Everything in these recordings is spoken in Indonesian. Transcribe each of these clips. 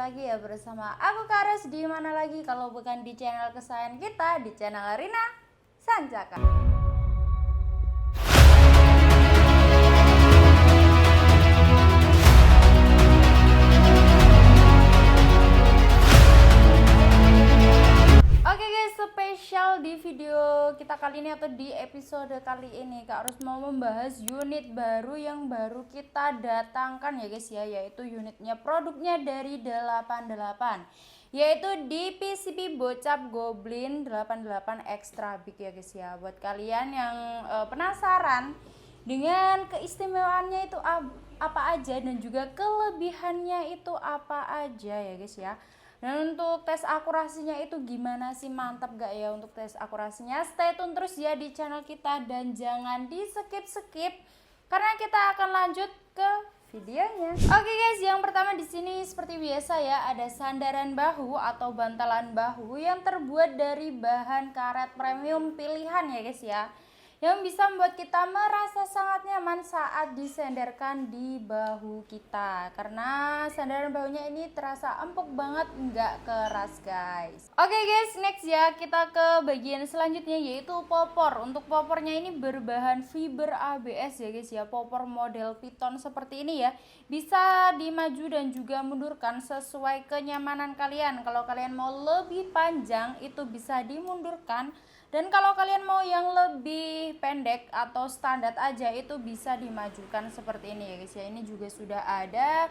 lagi ya bersama aku Kares, di mana lagi kalau bukan di channel kesayangan kita, di channel Rina Sanjaka. Oke guys, spesial di video kita kali ini atau di episode kali ini Kak harus mau membahas unit baru yang baru kita datangkan ya guys ya, yaitu unitnya produknya dari 88, yaitu di PCB Bocap Goblin 88 Extra Big ya guys ya. Buat kalian yang penasaran dengan keistimewaannya itu apa aja dan juga kelebihannya itu apa aja ya guys ya. Dan untuk tes akurasinya itu gimana sih, mantap gak ya untuk tes akurasinya? Stay tune terus ya di channel kita dan jangan di skip karena kita akan lanjut ke videonya. Oke guys, yang pertama di sini seperti biasa ya, ada sandaran bahu atau bantalan bahu yang terbuat dari bahan karet premium pilihan ya guys ya, yang bisa membuat kita merasa sangat nyaman saat disandarkan di bahu kita, karena sandaran bahunya ini terasa empuk banget, nggak keras guys. Oke guys, next ya, kita ke bagian selanjutnya yaitu popor. Untuk popornya ini berbahan fiber ABS ya guys ya, popor model piton seperti ini ya, bisa dimaju dan juga mundurkan sesuai kenyamanan kalian. Kalau kalian mau lebih panjang itu bisa dimundurkan, dan kalau kalian mau yang lebih pendek atau standar aja itu bisa dimajukan seperti ini ya guys ya. Ini juga sudah ada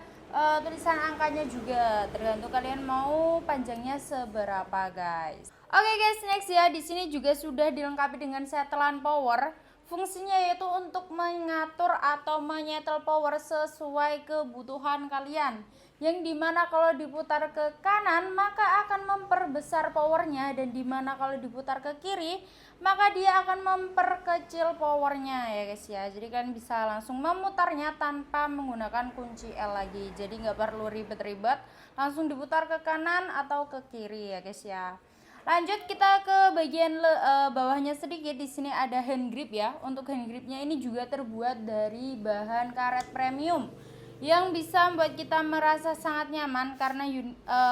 tulisan angkanya juga, tergantung kalian mau panjangnya seberapa guys. Oke guys, next ya, di sini juga sudah dilengkapi dengan setelan power. Fungsinya yaitu untuk mengatur atau menyetel power sesuai kebutuhan kalian, yang dimana kalau diputar ke kanan maka akan memperbesar powernya, dan dimana kalau diputar ke kiri maka dia akan memperkecil powernya ya guys ya. Jadi kalian bisa langsung memutarnya tanpa menggunakan kunci L lagi, jadi nggak perlu ribet-ribet, langsung diputar ke kanan atau ke kiri ya guys ya. Lanjut kita ke bagian bawahnya sedikit. Di sini ada hand grip ya. Untuk hand gripnya ini juga terbuat dari bahan karet premium yang bisa membuat kita merasa sangat nyaman, karena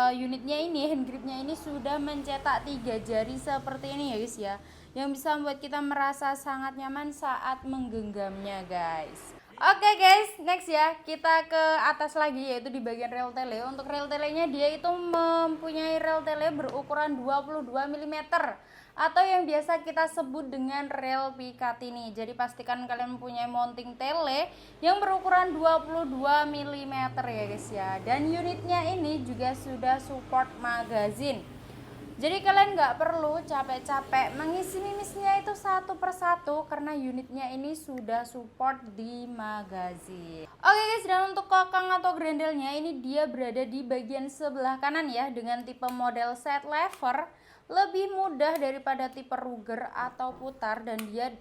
unitnya ini, hand gripnya ini sudah mencetak 3 jari seperti ini ya guys ya, yang bisa membuat kita merasa sangat nyaman saat menggenggamnya guys. Oke guys, next ya, kita ke atas lagi yaitu di bagian rel tele. Untuk rel telenya dia itu mempunyai rel tele berukuran 22 mm atau yang biasa kita sebut dengan rel Picatinny. Jadi pastikan kalian mempunyai mounting tele yang berukuran 22 mm ya guys ya. Dan unitnya ini juga sudah support magazine. Jadi kalian nggak perlu capek-capek mengisi mimisnya itu satu persatu, karena unitnya ini sudah support di magazin. Oke guys, dan untuk kokang atau grendelnya ini dia berada di bagian sebelah kanan ya, dengan tipe model set lever, lebih mudah daripada tipe Ruger atau putar, dan dia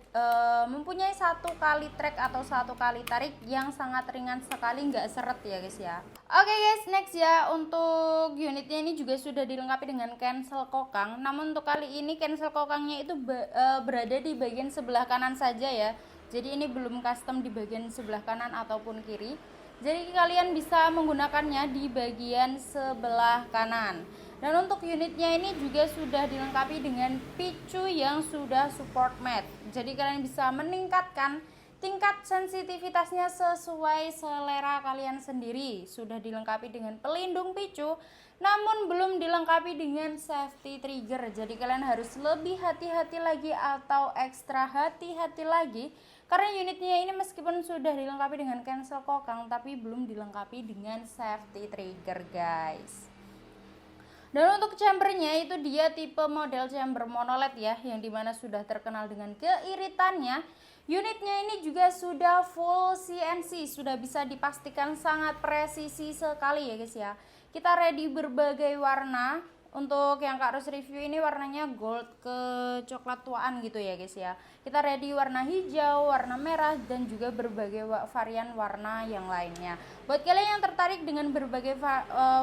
mempunyai 1 kali trek atau 1 kali tarik yang sangat ringan sekali, nggak seret ya guys ya. Oke guys, next ya, untuk unitnya ini juga sudah dilengkapi dengan cancel kokang. Namun untuk kali ini cancel kokangnya itu berada di bagian sebelah kanan saja ya. Jadi ini belum custom di bagian sebelah kanan ataupun kiri. Jadi kalian bisa menggunakannya di bagian sebelah kanan. Dan untuk unitnya ini juga sudah dilengkapi dengan picu yang sudah support mat. Jadi kalian bisa meningkatkan tingkat sensitivitasnya sesuai selera kalian sendiri. Sudah dilengkapi dengan pelindung picu, namun belum dilengkapi dengan safety trigger. Jadi kalian harus lebih hati-hati lagi atau ekstra hati-hati lagi, karena unitnya ini meskipun sudah dilengkapi dengan cancel kokang tapi belum dilengkapi dengan safety trigger guys. Dan untuk chambernya itu dia tipe model chamber monoled ya, yang dimana sudah terkenal dengan keiritannya. Unitnya ini juga sudah full CNC, sudah bisa dipastikan sangat presisi sekali ya guys ya. Kita ready berbagai warna. Untuk yang Kak Ros review ini warnanya gold ke coklat tuaan gitu ya guys ya. Kita ready warna hijau, warna merah, dan juga berbagai varian warna yang lainnya. Buat kalian yang tertarik dengan berbagai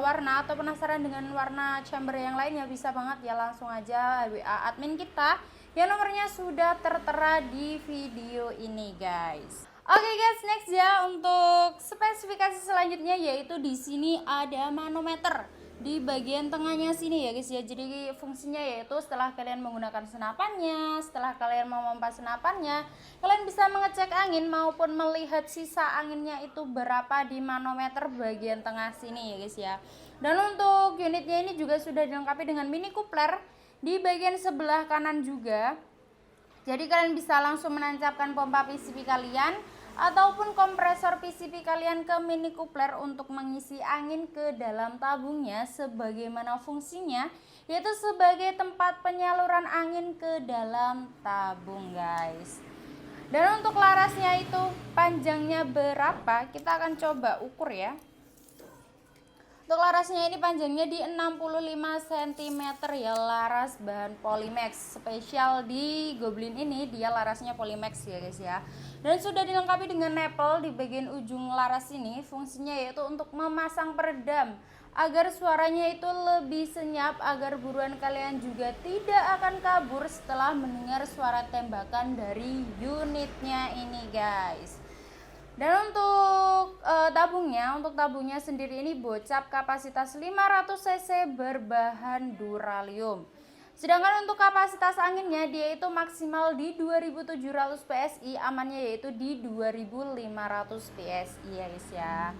warna atau penasaran dengan warna chamber yang lainnya, bisa banget ya langsung aja WA admin kita yang nomornya sudah tertera di video ini guys. Oke guys, next ya, untuk spesifikasi selanjutnya yaitu di sini ada manometer. di bagian tengahnya sini ya guys ya. Jadi fungsinya yaitu setelah kalian menggunakan senapannya, setelah kalian memompa senapannya, kalian bisa mengecek angin maupun melihat sisa anginnya itu berapa di manometer bagian tengah sini ya guys ya. Dan untuk unitnya ini juga sudah dilengkapi dengan mini coupler di bagian sebelah kanan juga. Jadi kalian bisa langsung menancapkan pompa PCP kalian ataupun kompresor PCP kalian ke mini coupler untuk mengisi angin ke dalam tabungnya, sebagaimana fungsinya yaitu sebagai tempat penyaluran angin ke dalam tabung guys. Dan untuk larasnya itu panjangnya berapa, kita akan coba ukur ya. Untuk larasnya ini panjangnya di 65 cm ya, laras bahan Polymax spesial. Di Goblin ini dia larasnya Polymax ya guys ya. Dan sudah dilengkapi dengan nipple di bagian ujung laras ini. Fungsinya yaitu untuk memasang peredam agar suaranya itu lebih senyap, agar buruan kalian juga tidak akan kabur setelah mendengar suara tembakan dari unitnya ini guys. Dan untuk tabungnya sendiri ini bocap kapasitas 500 cc berbahan duralium. Sedangkan untuk kapasitas anginnya dia itu maksimal di 2700 PSI, amannya yaitu di 2500 PSI ya guys ya.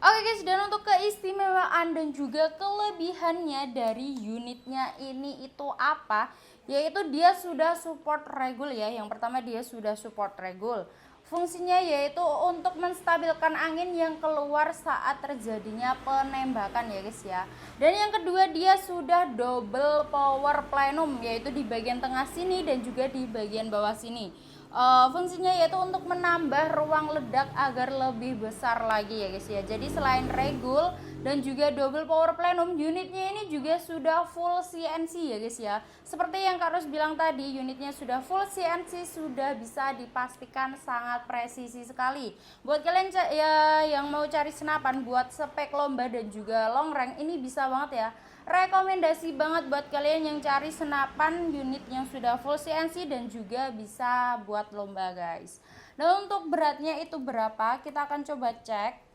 Oke guys, dan untuk keistimewaan dan juga kelebihannya dari unitnya ini itu apa? Yaitu dia sudah support regul ya. Yang pertama dia sudah support regul. Fungsinya yaitu untuk menstabilkan angin yang keluar saat terjadinya penembakan ya guys ya. Dan yang kedua dia sudah double power plenum, yaitu di bagian tengah sini dan juga di bagian bawah sini. Fungsinya yaitu untuk menambah ruang ledak agar lebih besar lagi ya guys ya. Jadi selain regul dan juga double power plenum, unitnya ini juga sudah full CNC ya guys ya. Seperti yang Kak Ros bilang tadi, unitnya sudah full CNC, sudah bisa dipastikan sangat presisi sekali. Buat kalian ya yang mau cari senapan buat spek lomba dan juga long range, ini bisa banget ya. Rekomendasi banget buat kalian yang cari senapan unit yang sudah full CNC dan juga bisa buat lomba guys. Nah untuk beratnya itu berapa, kita akan coba cek.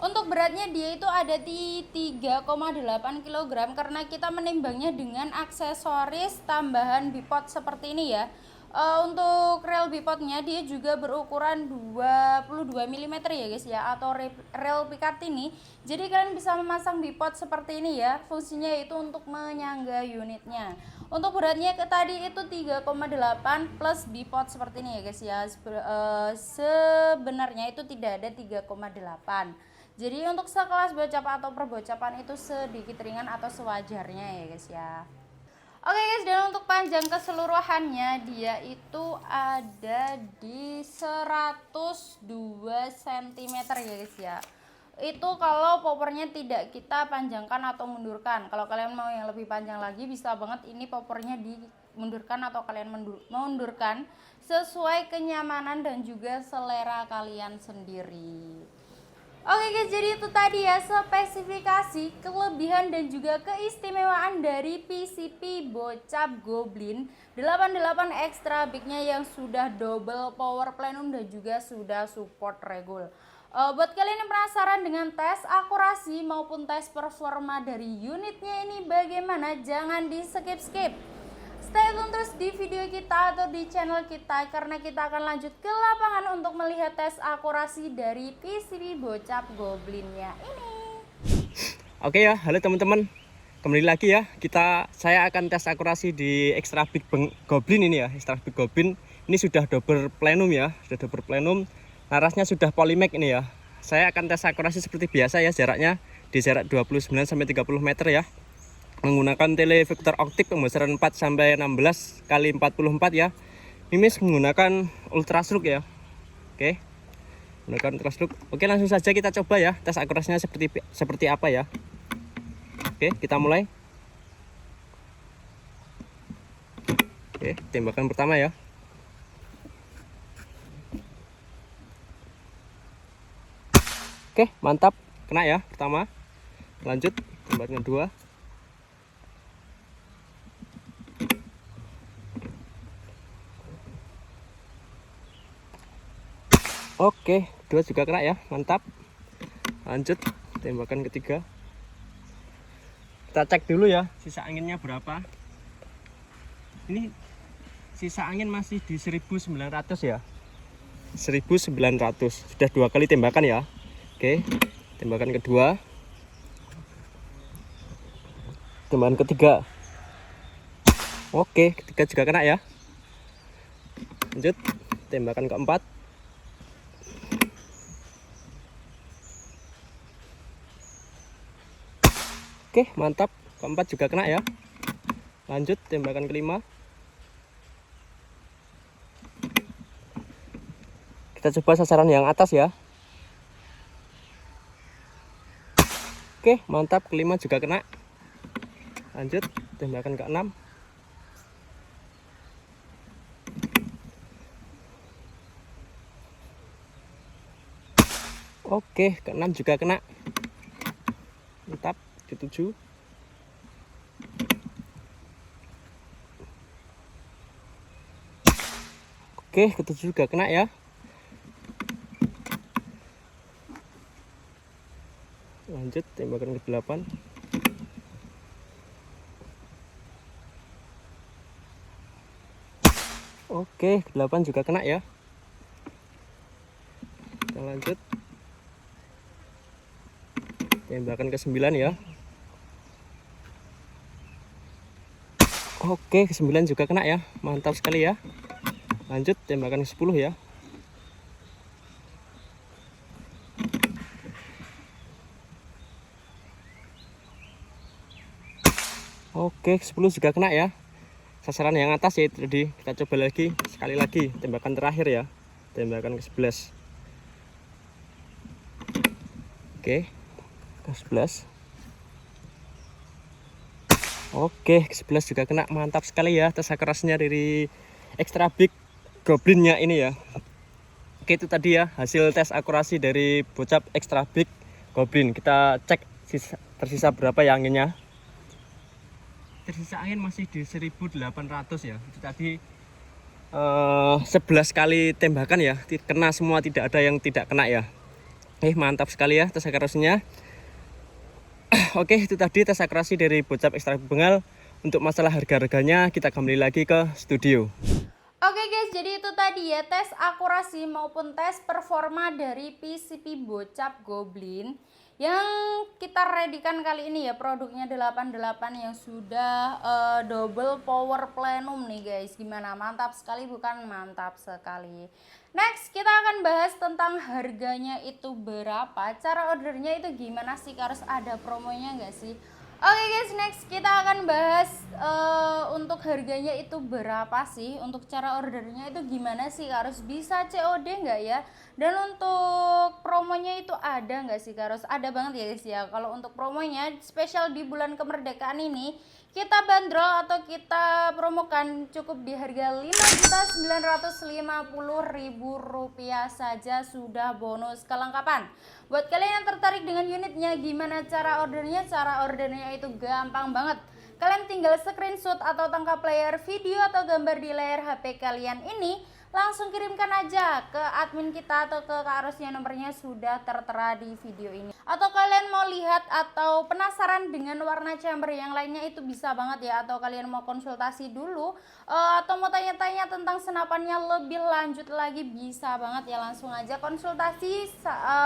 Untuk beratnya dia itu ada di 3,8 kg karena kita menimbangnya dengan aksesoris tambahan bipod seperti ini ya. Untuk rel bipodnya dia juga berukuran 22 mm ya guys ya, atau rel pikat ini. Jadi kalian bisa memasang bipod seperti ini ya. Fungsinya itu untuk menyangga unitnya. Untuk beratnya tadi itu 3,8 plus bipod seperti ini ya guys ya. Sebenarnya itu tidak ada 3,8. Jadi untuk sekelas bocap atau perbocapan itu sedikit ringan atau sewajarnya ya guys ya. Oke guys, dan untuk panjang keseluruhannya dia itu ada di 102 cm ya guys ya. Itu kalau poppernya tidak kita panjangkan atau mundurkan. Kalau kalian mau yang lebih panjang lagi bisa banget ini poppernya dimundurkan atau kalian mundurkan sesuai kenyamanan dan juga selera kalian sendiri. Oke guys, jadi itu tadi ya spesifikasi, kelebihan dan juga keistimewaan dari PCP Bocap Goblin 88 Extra Big-nya yang sudah double power plenum dan juga sudah support regul. Buat kalian yang penasaran dengan tes akurasi maupun tes performa dari unitnya ini bagaimana, jangan di skip. Stay tune terus di video kita atau di channel kita karena kita akan lanjut ke lapangan untuk melihat tes akurasi dari PCP Bocap Goblinnya ini. Oke ya, halo teman-teman. Kembali lagi ya, saya akan tes akurasi di Extra Big Goblin ini ya. Extra Big Goblin ini sudah double plenum ya, larasnya sudah Polymax ini ya. Saya akan tes akurasi seperti biasa ya, jaraknya di jarak 29 sampai 30 meter ya. Menggunakan televektor oktif pembesaran 4 sampai 16 kali 44 ya. Mimis menggunakan ultrasruk ya. Oke. Menggunakan ultrasruk. Oke, langsung saja kita coba ya tes akurasinya seperti apa ya. Oke, kita mulai. Oke, tembakan pertama ya. Oke, mantap. Kena ya pertama. Lanjut tembakan kedua. Oke, dua juga kena ya, mantap. Lanjut tembakan ketiga. Kita cek dulu ya sisa anginnya berapa. Ini sisa angin masih di 1900 ya. 1900. Sudah dua kali tembakan ya. Oke, tembakan kedua. Tembakan ketiga. Oke, ketiga juga kena ya. Lanjut tembakan keempat. Oke, mantap. Keempat juga kena ya. Lanjut tembakan kelima. Kita coba sasaran yang atas ya. Oke, mantap. Kelima juga kena. Lanjut tembakan keenam. Oke, keenam juga kena. Mantap. Ketujuh. Oke, ketujuh juga kena ya. Lanjut tembakan ke-8. Oke, ke-8 juga kena ya. Kita lanjut tembakan ke-9 ya. Oke, ke-9 juga kena ya. Mantap sekali ya. Lanjut tembakan ke-10 ya. Oke, ke-10 juga kena ya. Sasaran yang atas ya itu tadi. Kita coba lagi sekali lagi tembakan terakhir ya. Tembakan ke-11. Oke, ke-11. Oke, ke-11 juga kena. Mantap sekali ya tes akurasinya dari Extra Big Goblinnya ini ya. Oke, itu tadi ya hasil tes akurasi dari bocap Extra Big Goblin. Kita cek tersisa berapa ya anginnya. Tersisa angin masih di 1800 ya. Itu tadi 11 kali tembakan ya. Kena semua, tidak ada yang tidak kena ya. Mantap sekali ya tes akurasinya. Oke, itu tadi tes akurasi dari bocap Extra Big Bengal. Untuk masalah harga-harganya kita kembali lagi ke studio. Oke guys, jadi itu tadi ya tes akurasi maupun tes performa dari PCP Bocap Goblin yang kita readykan kali ini ya, produknya 88 yang sudah double power plenum nih guys. Gimana, mantap sekali bukan? Mantap sekali. Next kita akan bahas tentang harganya itu berapa, cara ordernya itu gimana sih, harus ada promonya nggak sih? Oke guys, next kita akan bahas untuk harganya itu berapa sih, untuk cara ordernya itu gimana sih, harus bisa COD nggak ya, dan untuk promonya itu ada nggak sih, harus ada banget ya guys ya. Kalau untuk promonya spesial di bulan kemerdekaan ini kita bandrol atau kita promokan cukup di harga Rp5.950.000 saja, sudah bonus kelengkapan. Buat kalian yang tertarik dengan unitnya, gimana cara ordernya? Cara ordernya itu gampang banget. Kalian tinggal screenshot atau tangkap layar video atau gambar di layar HP kalian ini, langsung kirimkan aja ke admin kita atau ke Kak Arusnya, nomornya sudah tertera di video ini. Atau kalian mau lihat atau penasaran dengan warna chamber yang lainnya, itu bisa banget ya. Atau kalian mau konsultasi dulu atau mau tanya-tanya tentang senapannya lebih lanjut lagi, bisa banget ya. Langsung aja konsultasi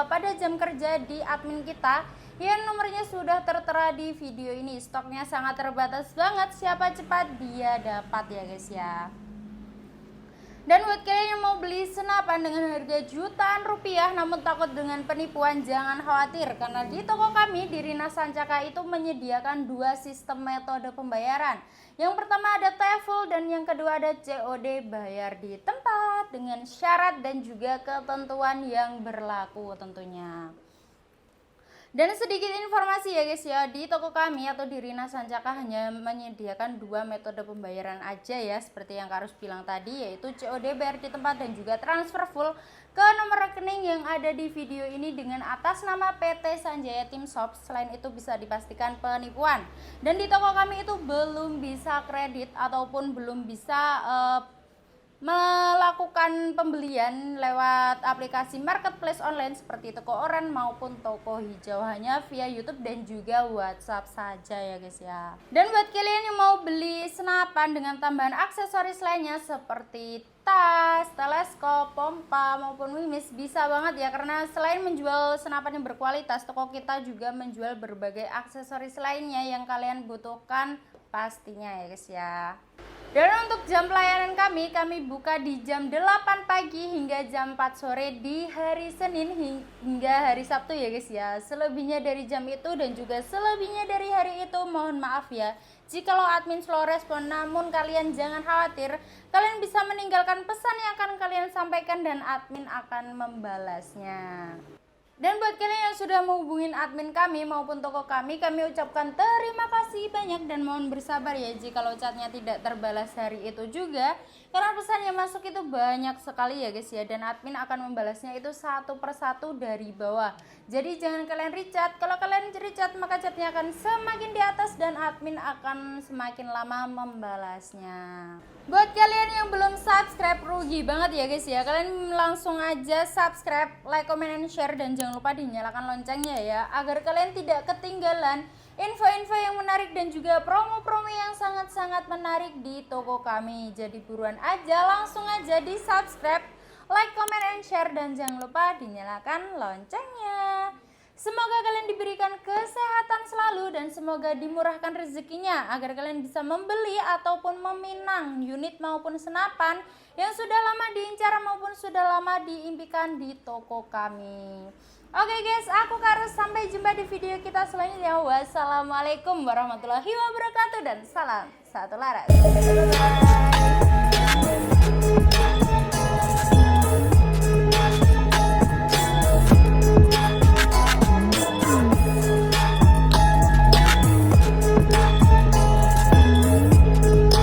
pada jam kerja di admin kita yang nomornya sudah tertera di video ini. Stoknya sangat terbatas banget, siapa cepat dia dapat ya guys ya. Dan buat kalian yang mau beli senapan dengan harga jutaan rupiah namun takut dengan penipuan, jangan khawatir, karena di toko kami di Rina Sancaka itu menyediakan dua sistem metode pembayaran. Yang pertama ada TEFL dan yang kedua ada COD, bayar di tempat dengan syarat dan juga ketentuan yang berlaku tentunya. Dan sedikit informasi ya guys ya, di toko kami atau di Rina Sancaka hanya menyediakan dua metode pembayaran aja ya, seperti yang Kak Arus bilang tadi, yaitu COD, bayar di tempat, dan juga transfer full ke nomor rekening yang ada di video ini dengan atas nama PT Sanjaya Tim Shop. Selain itu bisa dipastikan penipuan. Dan di toko kami itu belum bisa kredit ataupun belum bisa melakukan pembelian lewat aplikasi marketplace online seperti toko oren maupun toko hijau, hanya via YouTube dan juga WhatsApp saja ya guys ya. Dan buat kalian yang mau beli senapan dengan tambahan aksesoris lainnya seperti tas, teleskop, pompa maupun wimis, bisa banget ya, karena selain menjual senapan yang berkualitas, toko kita juga menjual berbagai aksesoris lainnya yang kalian butuhkan pastinya ya guys ya. Dan untuk jam pelayanan kami buka di jam 8 pagi hingga jam 4 sore di hari Senin hingga hari Sabtu ya guys ya. Selebihnya dari jam itu dan juga selebihnya dari hari itu mohon maaf ya jikalau admin slow respon, namun kalian jangan khawatir, kalian bisa meninggalkan pesan yang akan kalian sampaikan dan admin akan membalasnya. Dan buat kalian yang sudah menghubungin admin kami maupun toko kami ucapkan terima kasih banyak dan mohon bersabar ya jikalau chatnya tidak terbalas hari itu juga, karena pesan yang masuk itu banyak sekali ya guys ya, dan admin akan membalasnya itu satu persatu dari bawah. Jadi jangan kalian rechat, kalau kalian rechat maka chatnya akan semakin di atas dan admin akan semakin lama membalasnya. Buat kalian yang belum subscribe, rugi banget ya guys ya, kalian langsung aja subscribe, like, comment, and share, dan jangan lupa dinyalakan loncengnya ya, agar kalian tidak ketinggalan info-info yang menarik dan juga promo-promo yang sangat-sangat menarik di toko kami. Jadi buruan aja, langsung aja di subscribe, like, comment, and share, dan jangan lupa dinyalakan loncengnya. Semoga kalian diberikan kesehatan selalu dan semoga dimurahkan rezekinya agar kalian bisa membeli ataupun meminang unit maupun senapan yang sudah lama diincar maupun sudah lama diimpikan di toko kami. Oke guys, aku Karus, sampai jumpa di video kita selanjutnya. Wassalamualaikum warahmatullahi wabarakatuh dan salam satu laras. Bye.